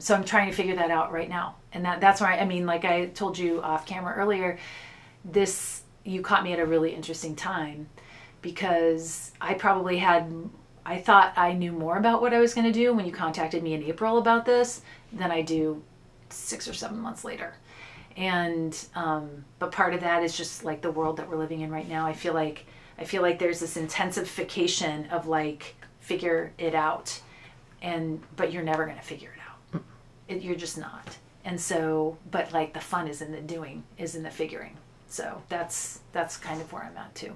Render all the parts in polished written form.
So I'm trying to figure that out right now. And that's why, I mean, like I told you off camera earlier, you caught me at a really interesting time, because I thought I knew more about what I was going to do when you contacted me in April about this than I do 6 or 7 months later. And, but part of that is just like the world that we're living in right now. I feel like there's this intensification of like, figure it out, but you're never going to figure it out. You're just not. And so, but like the fun is in the doing, is in the figuring. So that's kind of where I'm at too.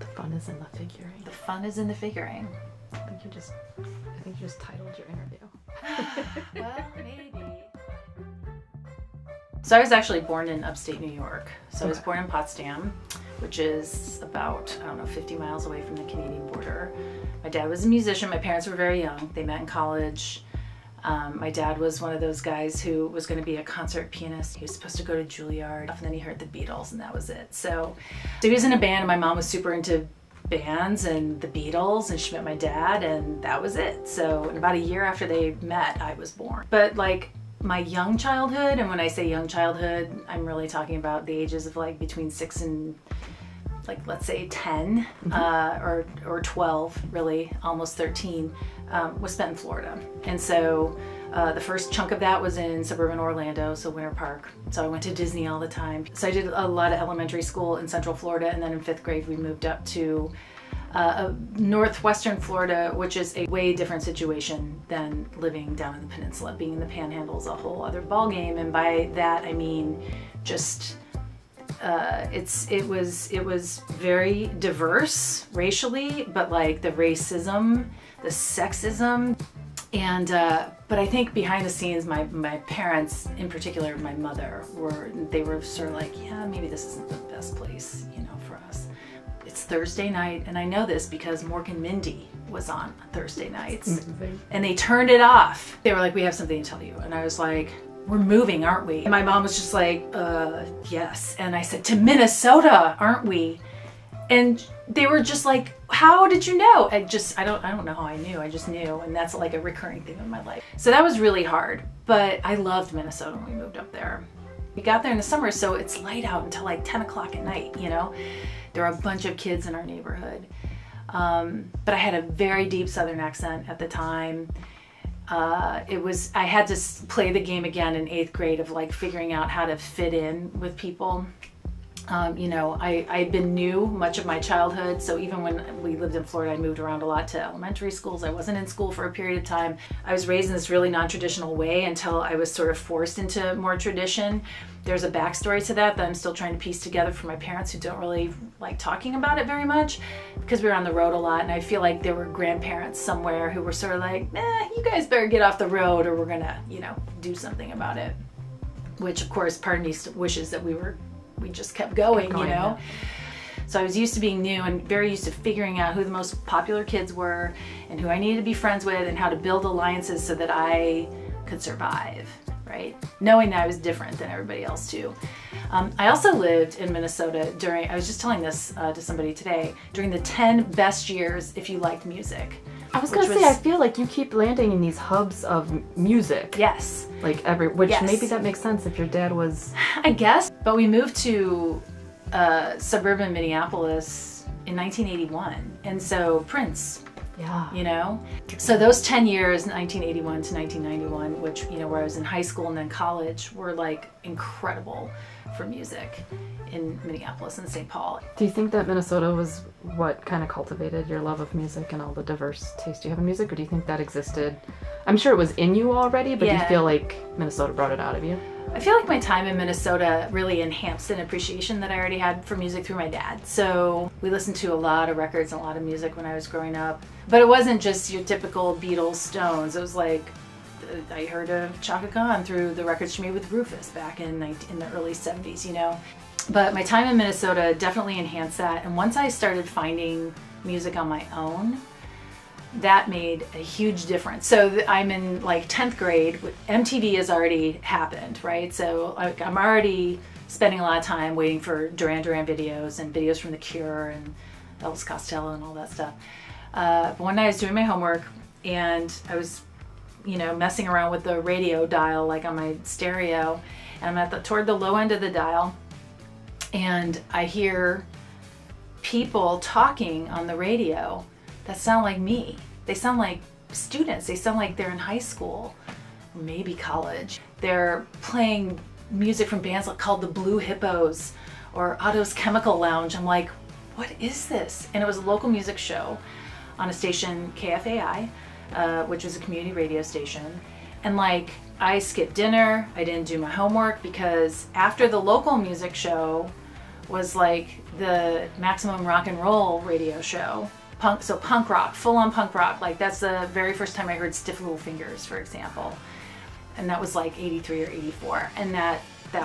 The fun is in the figuring. The fun is in the figuring. I think you just titled your interview. Well, maybe. So I was actually born in upstate New York. So I was born in Potsdam, which is about, I don't know, 50 miles away from the Canadian border. My dad was a musician. My parents were very young. They met in college. My dad was one of those guys who was going to be a concert pianist. He was supposed to go to Juilliard, and then he heard the Beatles, and that was it. So he was in a band, and my mom was super into bands and the Beatles, and she met my dad, and that was it. So in about a year after they met, I was born. But like my young childhood, and when I say young childhood, I'm really talking about the ages of like between 6 and like, let's say 10, or 12, really, almost 13, was spent in Florida. And so the first chunk of that was in suburban Orlando, so Winter Park. So I went to Disney all the time. So I did a lot of elementary school in Central Florida, and then in 5th grade we moved up to northwestern Florida, which is a way different situation than living down in the peninsula. Being in the Panhandle is a whole other ballgame, and by that I mean just it was very diverse racially, but like the racism, the sexism, and but I think behind the scenes, my parents, in particular my mother, they were sort of like, yeah, maybe this isn't the best place, you know, for us. It's Thursday night, and I know this because Morgan Mindy was on Thursday nights, and they turned it off. They were like, we have something to tell you, and I was like, we're moving, aren't we? And my mom was just like, yes. And I said, to Minnesota, aren't we? And they were just like, how did you know? I don't know how I knew, I just knew. And that's like a recurring theme in my life. So that was really hard, but I loved Minnesota when we moved up there. We got there in the summer, so it's light out until like 10 o'clock at night, you know? There were a bunch of kids in our neighborhood. But I had a very deep Southern accent at the time. I had to play the game again in 8th grade of like figuring out how to fit in with people. You know, I'd been new much of my childhood, so even when we lived in Florida, I moved around a lot to elementary schools. I wasn't in school for a period of time. I was raised in this really non-traditional way until I was sort of forced into more tradition. There's a backstory to that I'm still trying to piece together for my parents, who don't really like talking about it very much, because we were on the road a lot, and I feel like there were grandparents somewhere who were sort of like, you guys better get off the road or we're gonna, you know, do something about it. Which of course part of me wishes that we just kept going, you know? Yeah. So I was used to being new and very used to figuring out who the most popular kids were and who I needed to be friends with and how to build alliances so that I could survive, right? Knowing that I was different than everybody else too. I also lived in Minnesota I was just telling this to somebody today, during the 10 best years if you liked music. I was gonna say, I feel like you keep landing in these hubs of music. Yes. Like which maybe that makes sense if your dad was... I guess. But we moved to suburban Minneapolis in 1981. And so Prince, you know? So those 10 years, 1981 to 1991, which, you know, where I was in high school and then college, were like incredible for music in Minneapolis and St. Paul. Do you think that Minnesota was what kind of cultivated your love of music and all the diverse taste you have in music, or do you think that existed? I'm sure it was in you already, but do you feel like Minnesota brought it out of you? I feel like my time in Minnesota really enhanced an appreciation that I already had for music through my dad. So we listened to a lot of records and a lot of music when I was growing up. But it wasn't just your typical Beatles, Stones. It was like, I heard of Chaka Khan through the records she made with Rufus back in the early 70s, you know. But my time in Minnesota definitely enhanced that. And once I started finding music on my own, that made a huge difference. So I'm in like 10th grade, MTV has already happened, right? So I'm already spending a lot of time waiting for Duran Duran videos and videos from The Cure and Elvis Costello and all that stuff. But one night I was doing my homework and I was you know, messing around with the radio dial, like on my stereo, and I'm toward the low end of the dial, and I hear people talking on the radio that sound like me. They sound like students. They sound like they're in high school, maybe college. They're playing music from bands called the Blue Hippos or Otto's Chemical Lounge. I'm like, what is this? And it was a local music show on a station, KFAI, which was a community radio station. And like, I skipped dinner, I didn't do my homework, because after the local music show was like the Maximum Rock and Roll radio show. Punk rock, full-on punk rock. Like, that's the very first time I heard Stiff Little Fingers, for example. And that was like 83 or 84. And that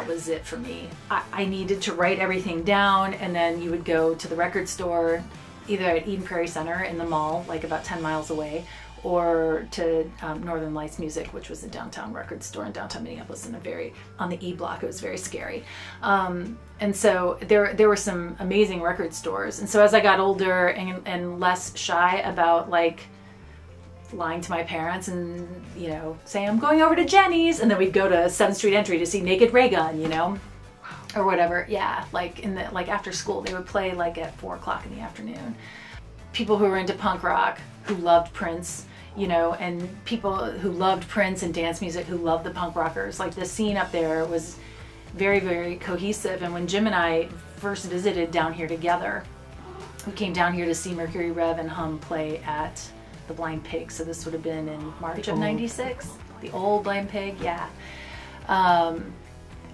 was it for me. I needed to write everything down, and then you would go to the record store, either at Eden Prairie Center in the mall, like about 10 miles away, or to Northern Lights Music, which was a downtown record store in downtown Minneapolis, on the E block. It was very scary. And so there were some amazing record stores. And so as I got older and less shy about like lying to my parents and, you know, saying I'm going over to Jenny's, and then we'd go to 7th Street Entry to see Naked Ray Gun, you know, or whatever. Yeah, like after school, they would play like at 4 o'clock in the afternoon. People who were into punk rock, who loved Prince, you know, and people who loved Prince and dance music who loved the punk rockers. Like, the scene up there was very, very cohesive. And when Jim and I first visited down here together, we came down here to see Mercury Rev and Hum play at the Blind Pig. So this would have been in March of '96. The old Blind Pig, yeah. And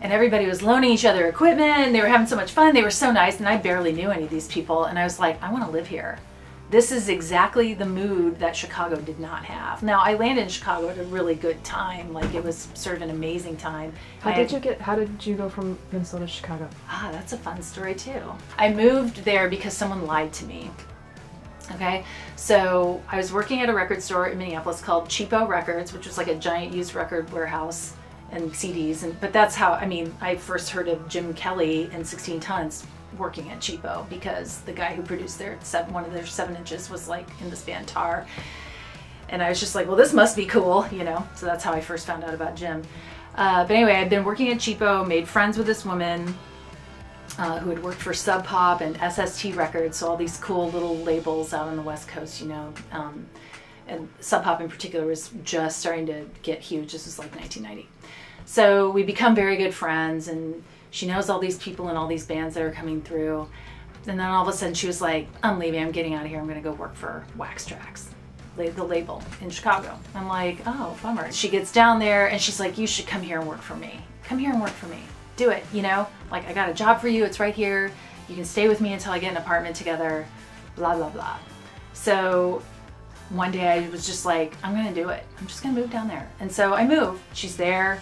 everybody was loaning each other equipment, and they were having so much fun. They were so nice, and I barely knew any of these people. And I was like, I want to live here. This is exactly the mood that Chicago did not have. Now, I landed in Chicago at a really good time. Like, it was sort of an amazing time. How did you go from Minnesota to Chicago? Ah, that's a fun story too. I moved there because someone lied to me. Okay, so I was working at a record store in Minneapolis called Cheapo Records, which was like a giant used record warehouse and CDs. But that's how, I mean, I first heard of Jim Kelly and 16 Tons working at Cheapo, because the guy who produced one of their 7-inches was like in this band Tar. And I was just like, well, this must be cool, you know? So that's how I first found out about Jim. But anyway, I'd been working at Cheapo, made friends with this woman who had worked for Sub Pop and SST Records, so all these cool little labels out on the West Coast, you know. And Sub Pop in particular was just starting to get huge. This was like 1990. So we become very good friends, and she knows all these people and all these bands that are coming through. And then all of a sudden she was like, I'm leaving, I'm getting out of here, I'm gonna go work for Wax Trax, the label in Chicago. I'm like, oh, bummer. She gets down there and she's like, you should come here and work for me. Come here and work for me. Do it, you know? Like, I got a job for you, it's right here. You can stay with me until I get an apartment together, blah, blah, blah. So one day I was just like, I'm gonna do it. I'm just gonna move down there. And so I moved. She's there.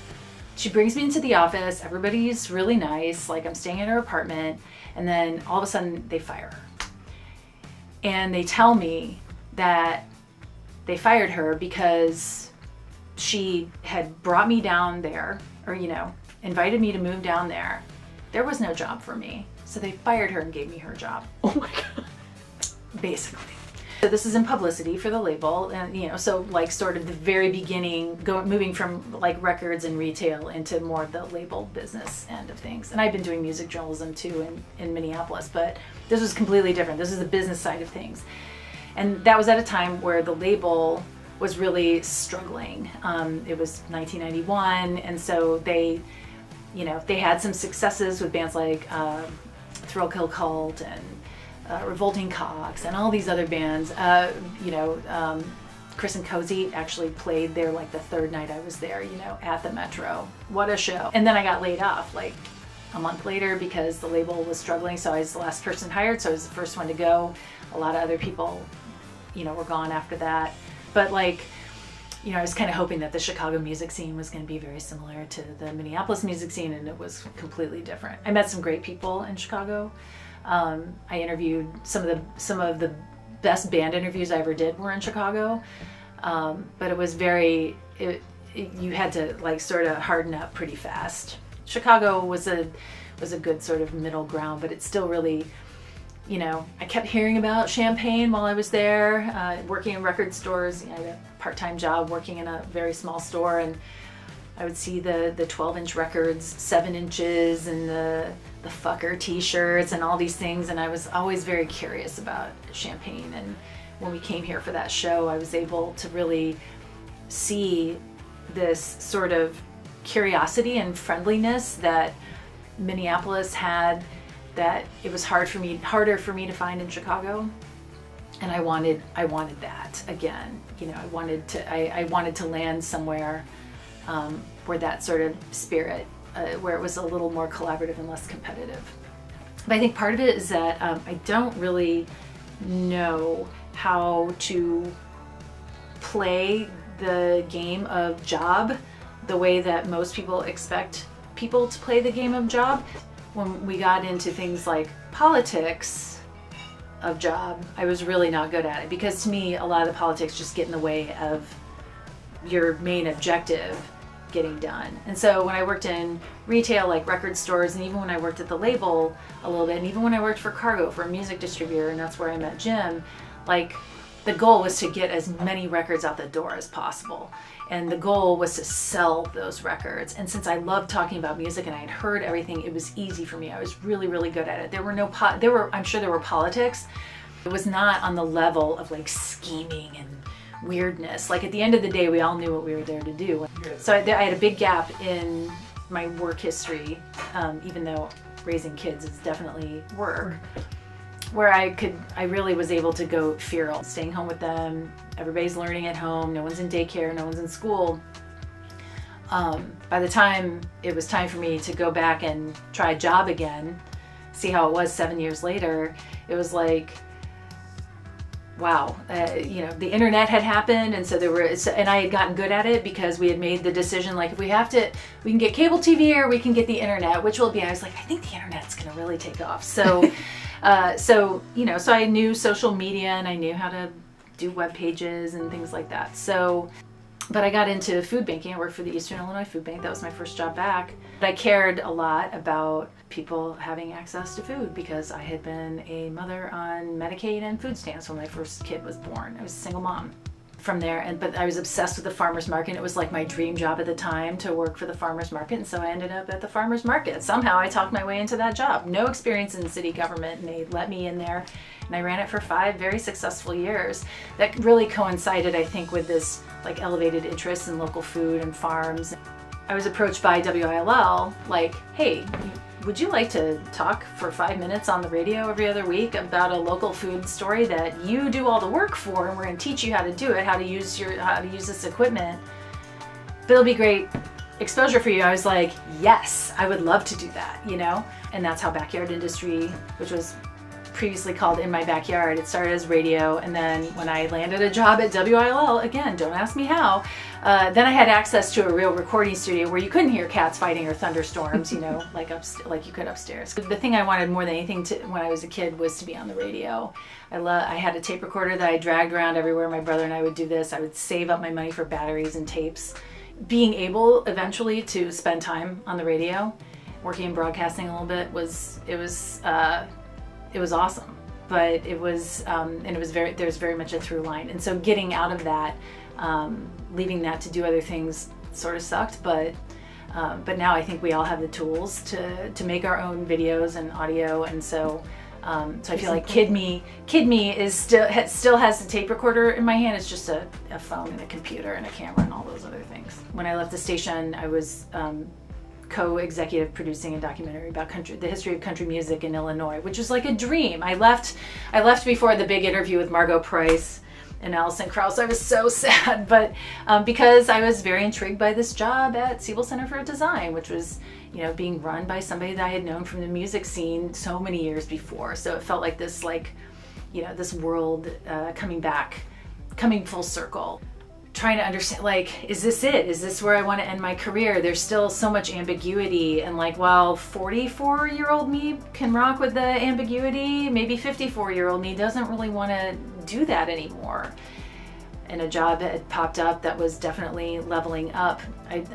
She brings me into the office. Everybody's really nice. Like, I'm staying in her apartment. And then all of a sudden they fire her. And they tell me that they fired her because she had brought me down there, or, you know, invited me to move down there. There was no job for me. So they fired her and gave me her job. Oh my God. Basically. So this is in publicity for the label, and, you know, so like sort of the very beginning, moving from like records and retail into more of the label business end of things. And I've been doing music journalism too in Minneapolis, but this was completely different. This is the business side of things. And that was at a time where the label was really struggling. It was 1991, and so they, you know, they had some successes with bands like Thrill Kill Cult and Revolting Cocks and all these other bands. You know, Chris and Cozy actually played there like the 3rd night I was there, you know, at the Metro. What a show. And then I got laid off like a month later because the label was struggling, so I was the last person hired, so I was the first one to go. A lot of other people, you know, were gone after that. But like, you know, I was kind of hoping that the Chicago music scene was going to be very similar to the Minneapolis music scene, and it was completely different. I met some great people in Chicago. I interviewed some of the best band interviews I ever did were in Chicago, but it was you had to like sort of harden up pretty fast. Chicago was a good sort of middle ground, but it still really you know, I kept hearing about Champaign while I was there, working in record stores. You know, I had a part-time job working in a very small store, and I would see the 12-inch records, 7 inches, and the fucker t-shirts and all these things, and I was always very curious about Champaign. And when we came here for that show, I was able to really see this sort of curiosity and friendliness that Minneapolis had, that it was harder for me to find in Chicago. And I wanted that again. You know, I wanted to land somewhere where that sort of spirit, where it was a little more collaborative and less competitive. But I think part of it is that I don't really know how to play the game of job the way that most people expect people to play the game of job. When we got into things like politics of job, I was really not good at it, because to me a lot of the politics just get in the way of your main objective getting done. And so when I worked in retail, like record stores, and even when I worked at the label a little bit, and even when I worked for Cargo, for a music distributor, and that's where I met Jim, like the goal was to get as many records out the door as possible. And the goal was to sell those records. And since I loved talking about music and I had heard everything, it was easy for me. I was really, really good at it. I'm sure there were politics. It was not on the level of like scheming and weirdness. Like at the end of the day, we all knew what we were there to do. So I had a big gap in my work history, even though raising kids is definitely work, where I really was able to go feral, staying home with them. Everybody's learning at home. No one's in daycare. No one's in school. By the time it was time for me to go back and try a job again, see how it was 7 years later, it was like, wow, you know, the internet had happened, and so and I had gotten good at it because we had made the decision, like, if we can get cable TV or we can get the internet, which will be, I was like, I think the internet's gonna really take off. So, you know, so I knew social media and I knew how to do web pages and things like that. So, but I got into food banking. I worked for the Eastern Illinois Foodbank. That was my first job back. But I cared a lot about people having access to food because I had been a mother on Medicaid and food stamps when my first kid was born. I was a single mom from there, but I was obsessed with the farmer's market. It was like my dream job at the time to work for the farmer's market, and so I ended up at the farmer's market. Somehow I talked my way into that job. No experience in city government, and they let me in there, and I ran it for 5 very successful years. That really coincided, I think, with this like elevated interest in local food and farms. I was approached by WILL, like, hey, would you like to talk for 5 minutes on the radio every other week about a local food story that you do all the work for, and we're going to teach you how to do it, how to use this equipment, but it'll be great exposure for you. I was like, yes, I would love to do that, you know? And that's how Backyard Industry, which was previously called In My Backyard, it started as radio, and then when I landed a job at WILL, again, don't ask me how, then I had access to a real recording studio where you couldn't hear cats fighting or thunderstorms, you know, like you could upstairs. The thing I wanted more than anything when I was a kid was to be on the radio. I had a tape recorder that I dragged around everywhere. My brother and I would do this. I would save up my money for batteries and tapes. Being able eventually to spend time on the radio, working in broadcasting a little bit, it was awesome, but it was, and it was there's very much a through line. And so getting out of that, leaving that to do other things sort of sucked, but now I think we all have the tools to make our own videos and audio. And so, so I feel like Kid Me is still has the tape recorder in my hand. It's just a phone and a computer and a camera and all those other things. When I left the station, I was, co-executive producing a documentary about the history of country music in Illinois, which was like a dream. I left before the big interview with Margot Price and Alison Krauss. I was so sad, but because I was very intrigued by this job at Siebel Center for Design, which was, you know, being run by somebody that I had known from the music scene so many years before. So it felt like this, like, you know, this world coming full circle. Trying to understand, like, is this it? Is this where I want to end my career? There's still so much ambiguity, and like, while 44-year-old me can rock with the ambiguity, maybe 54-year-old me doesn't really want to do that anymore. and a job had popped up that was definitely leveling up, I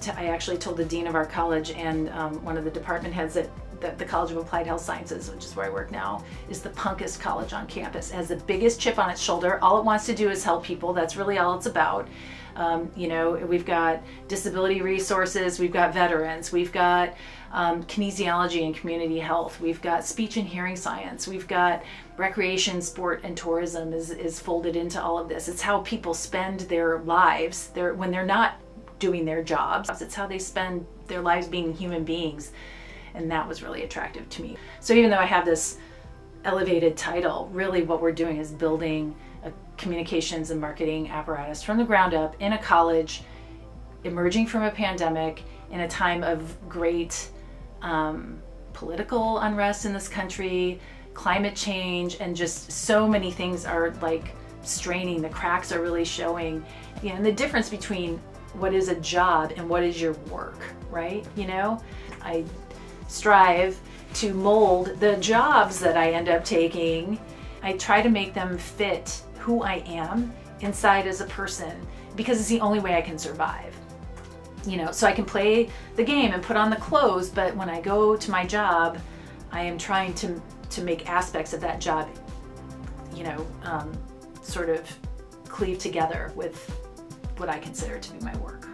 actually told the dean of our college and one of the department heads that the College of Applied Health Sciences, which is where I work now, is the punkest college on campus. It has the biggest chip on its shoulder. All it wants to do is help people. That's really all it's about. You know, we've got disability resources, we've got veterans, we've got kinesiology and community health, we've got speech and hearing science, we've got recreation, sport, and tourism is folded into all of this. It's how people spend their lives when they're not doing their jobs. It's how they spend their lives being human beings. And that was really attractive to me. So even though I have this elevated title, really what we're doing is building a communications and marketing apparatus from the ground up in a college, emerging from a pandemic in a time of great political unrest in this country, climate change, and just so many things are like straining. The cracks are really showing, you know, and the difference between what is a job and what is your work, right? You know, I strive to mold the jobs that I end up taking. I try to make them fit who I am inside as a person, because it's the only way I can survive. You know, so I can play the game and put on the clothes, but when I go to my job, I am trying to make aspects of that job, you know, sort of cleave together with what I consider to be my work.